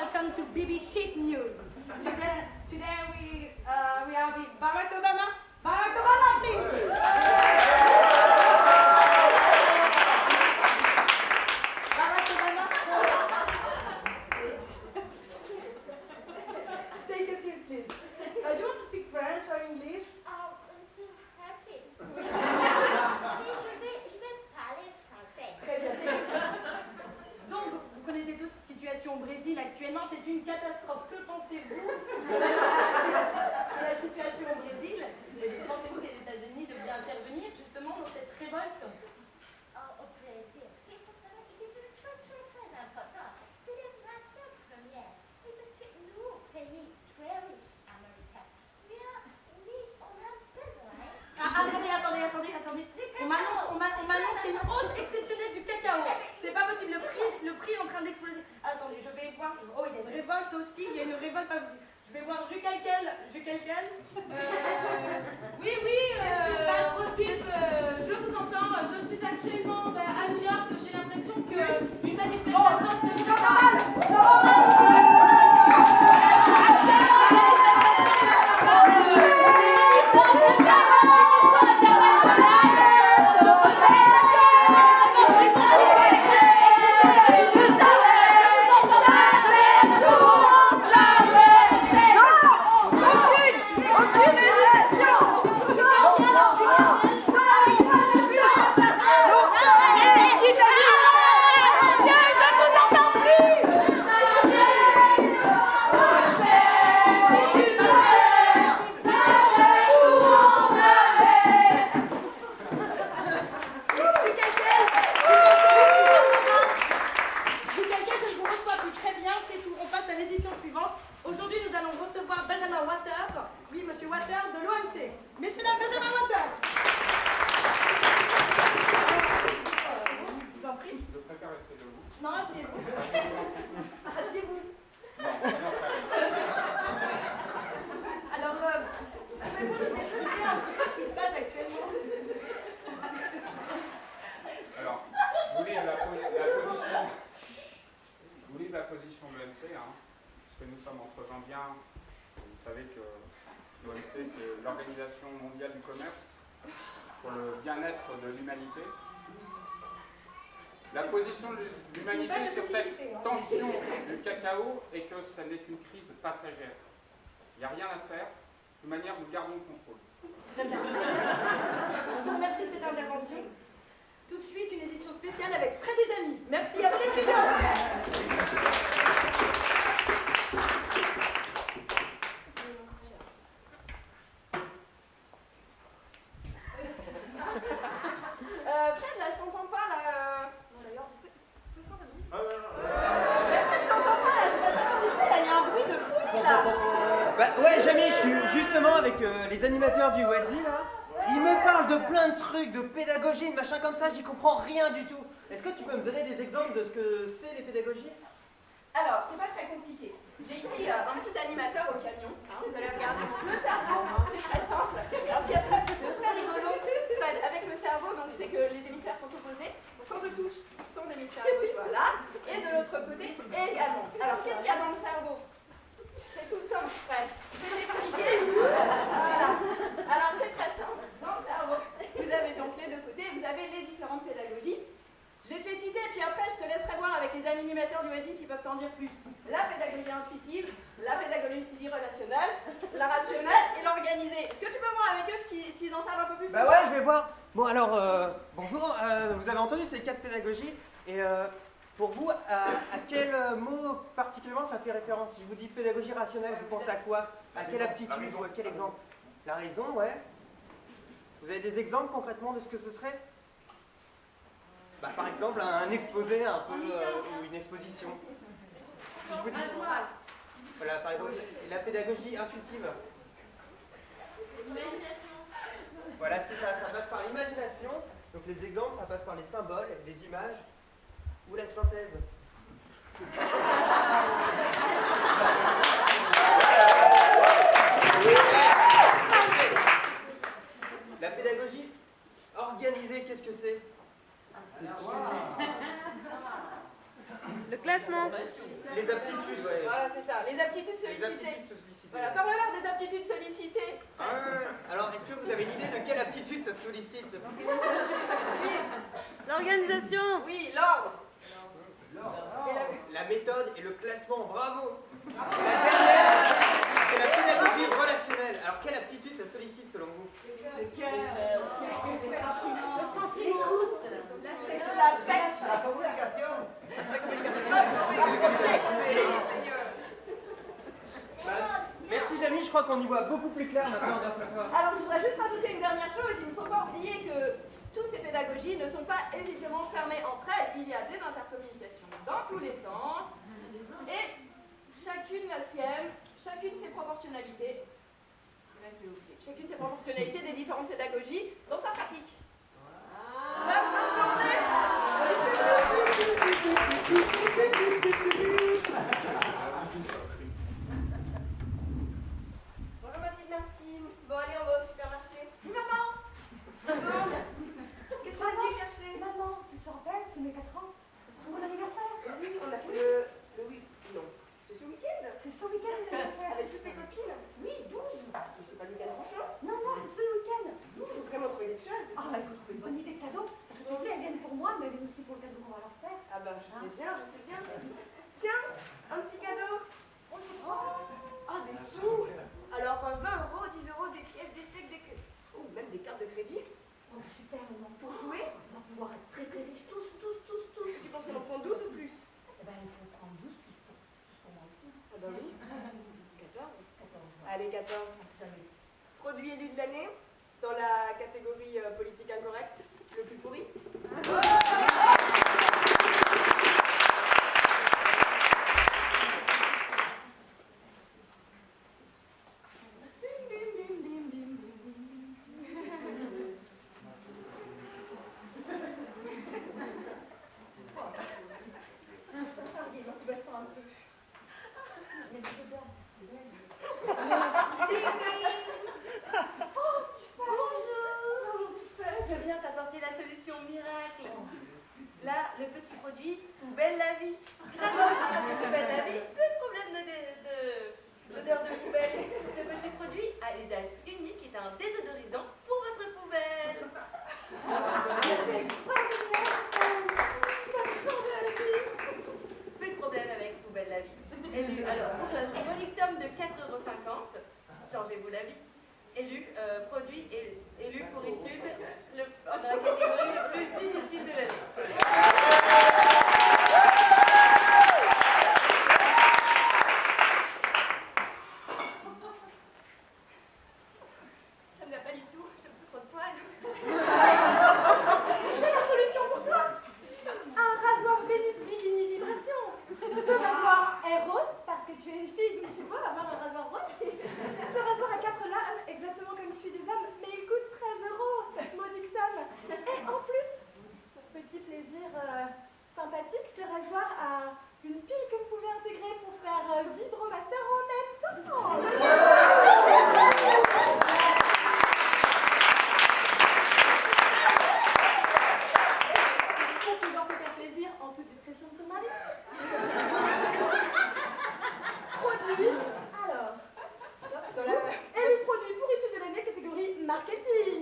welcome to BBC News. Today we are with Barack Obama. Barack Obama, please. Barack Obama. Take a seat, please. Do you want to speak French or English? Oh, I'm so happy. Je vais parler français. Très bien. Donc, vous connaissez tous la situation au Brésil actuellement, c'est une catastrophe. Que pensez-vous de la situation au Brésil? Pensez-vous que les États-Unis devraient intervenir justement dans cette révolte? Au Brésil, il faut savoir qu'il est très important. C'est la nation première. Et parce que nous, pays très riches américains, on a besoin. Attendez. On m'annonce qu'il y a une hausse exceptionnelle du cacao. C'est pas possible, le prix est en train d'exploser. Attendez, je vais voir. Oh, il y a une révolte aussi, il y a une révolte pas possible. Je vais voir Jucalquel. Oui, Rosebif, je vous entends. Je suis actuellement à New York. J'ai l'impression qu'une manifestation se l'Organisation mondiale du commerce pour le bien-être de l'humanité. La position de l'humanité sur cette tension du cacao est que ce n'est qu'une crise passagère. Il n'y a rien à faire. De toute manière, nous gardons le contrôle. Très bien. Je vous remercie de cette intervention. Tout de suite, une édition spéciale avec Fred et Jamy. Merci à vous les studios. Fred, là, je t'entends pas, là. Non, d'ailleurs, vous pouvez prendre la musique. Fred, je t'entends pas, là, je passe à l'invité, là, il y a un bruit de fou, là. Bah ouais, Jamy, je suis justement avec les animateurs du Wadzi, là. Ils me parlent de plein de trucs, de pédagogie, de machin comme ça, j'y comprends rien du tout. Est-ce que tu peux me donner des exemples de ce que c'est les pédagogies? Alors, c'est pas très compliqué. J'ai ici un petit animateur au camion. Vous allez regarder le cerveau, c'est très simple. Alors, il y a de très rigolo. Avec le cerveau, donc c'est que les hémisphères sont opposés. Donc, quand je touche son hémisphère gauche, voilà. Et de l'autre côté également. Alors, qu'est-ce qu'il y a dans le cerveau? C'est tout simple, Fred. Je vais t'expliquer. Voilà. Alors, c'est très simple. Dans le cerveau, vous avez donc les deux côtés, vous avez les différentes pédagogies. Je vais te les citer, puis après je te laisserai voir avec les animateurs du Wadzi s'ils peuvent t'en dire plus. La pédagogie intuitive, la pédagogie relationnelle, la rationnelle et l'organisée. Est-ce que tu peux voir avec eux s'ils en savent un peu plus? Bah ouais, je vais voir. Bon alors, bonjour, vous avez entendu ces 4 pédagogies, et pour vous, à quel mot particulièrement ça fait référence? Si je vous dis pédagogie rationnelle, vous pensez à quoi? À quelle aptitude ou à quel exemple? La raison, ouais. Vous avez des exemples concrètement de ce que ce serait? Bah, par exemple, un exposé un peu, ou une exposition. Si je vous dis, voilà, par exemple, la pédagogie intuitive. L'imagination. Voilà, c'est ça, ça passe par l'imagination. Donc les exemples, ça passe par les symboles, les images, ou la synthèse. La pédagogie organisée, qu'est-ce que c'est? Le classement. Les aptitudes, ouais. Voilà, c'est ça. Les aptitudes Les sollicitées. aptitudes sollicitées. Voilà, parle-leur des aptitudes sollicitées. Ah, ouais. Alors, est-ce que vous avez l'idée de quelle aptitude ça sollicite? Oui, L'organisation. oui, l'ordre. Et La méthode et le classement, bravo. La dernière, c'est la pédagogie relationnelle. Alors, quelle aptitude ça sollicite selon vous? le cœur, Le sentiment. l'affect, La communication. Merci Jamie, je crois qu'on y voit beaucoup plus clair maintenant grâce à toi. Alors, je voudrais juste rajouter une dernière chose. Il ne faut pas oublier que toutes les pédagogies ne sont pas évidemment fermées entre elles. Il y a des intercommunications dans tous les sens. Et chacune la sienne, chacune ses proportionnalités. Chacune ses proportionnalités des différentes pédagogies dans sa pratique. La fin de Bonjour ma petite Martine. Bon allez, on va au supermarché. Maman. Qu'est-ce qu'on a venu chercher? Maman, tu te rappelles, c'est mes 4 ans. C'est mon anniversaire. Oui, on a fait le oui. Non. C'est ce week-end. C'est ce week-end l'anniversaire. Avec toutes tes copines. Oui, 12. Mais c'est pas le week-end prochain. Non, non, c'est ce week-end. Il faut vraiment trouver des choses. Ah, il faut trouver une bonne idée de cadeau. Parce que tu sais, elles viennent pour moi, mais elles viennent aussi pour le cadeau qu'on va leur faire. Ah bah je sais bien, je sais bien. Tiens, un petit cadeau. Ah, des sous. Alors 20 euros, 10 euros, des pièces, des chèques, des crédits. Ou même des cartes de crédit. Oh, super, maman. Pour jouer. On va pouvoir être très très riches, tous. Tu penses qu'on en prend 12 ou plus? Eh ben, il faut prendre 12 plus pour moi aussi. Ah bah oui. 14. 14. Allez, 14. Allez. Produit élu de l'année dans la catégorie politique incorrecte, le plus pourri. Je viens t'apporter la solution miracle. Là, le petit produit Poubelle la vie. Grâce à Poubelle la vie, plus de problème d'odeur de poubelle. Ce petit produit a usage unique est un désodorisant pour votre poubelle. Plus de problème avec Poubelle la vie. Élu, alors, pour la symbolique somme de 4,50 €, changez-vous la vie. Élu, produit élu pour étude dans la catégorie le plus inutile de la liste. Ça ne va pas du tout, j'ai plus trop de poils. J'ai la solution pour toi. Un rasoir Vénus Bikini Vibration. Ce rasoir est rose parce que tu es une fille, donc tu peux avoir un rasoir rose. Ce rasoir a 4 lames, exactement comme celui des hommes, mais il coûte 13 €, cette modique somme. Et en plus, petit plaisir sympathique, ce rasoir a une pile que vous pouvez intégrer pour faire vibromasseur en même temps. Pour pouvoir te faire plaisir en toute discrétion de ton mari. Produit, alors. Et le produit pour étude de l'année, catégorie marketing.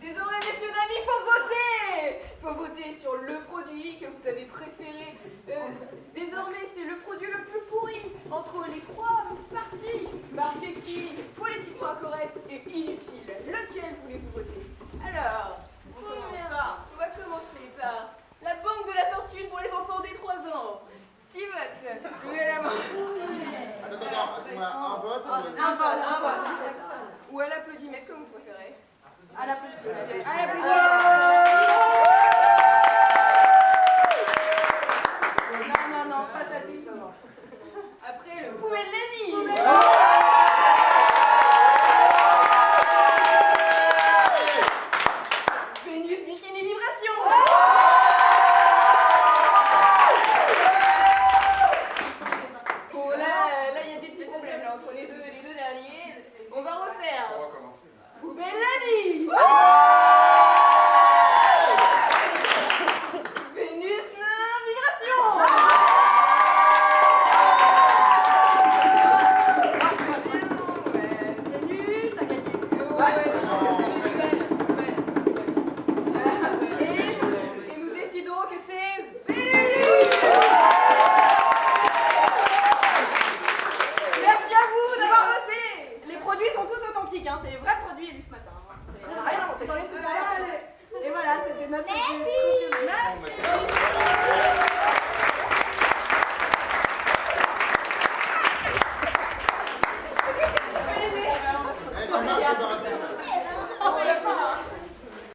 Désormais, messieurs, dames, il faut voter. Il faut voter sur le produit que vous avez préféré. Désormais, c'est le produit le plus pourri entre les 3 parties. Marketing, politiquement incorrect et inutile. Lequel voulez-vous voter? Alors, on va commencer par la banque de la fortune pour les enfants des 3 ans. Qui vote? Levez la main. Attends, un vote. Un vote. Ou à l'applaudimètre, comme vous préférez. À l'applaudimètre. À l'applaudimètre. Non, pas satisfaisant. Après, le poubelle Lenny. Vénus Bikini Vibration. Bon, là, il y a des petits problèmes là, entre les deux derniers. On va refaire. On va commencer. Poubelle Lenny. Ouais.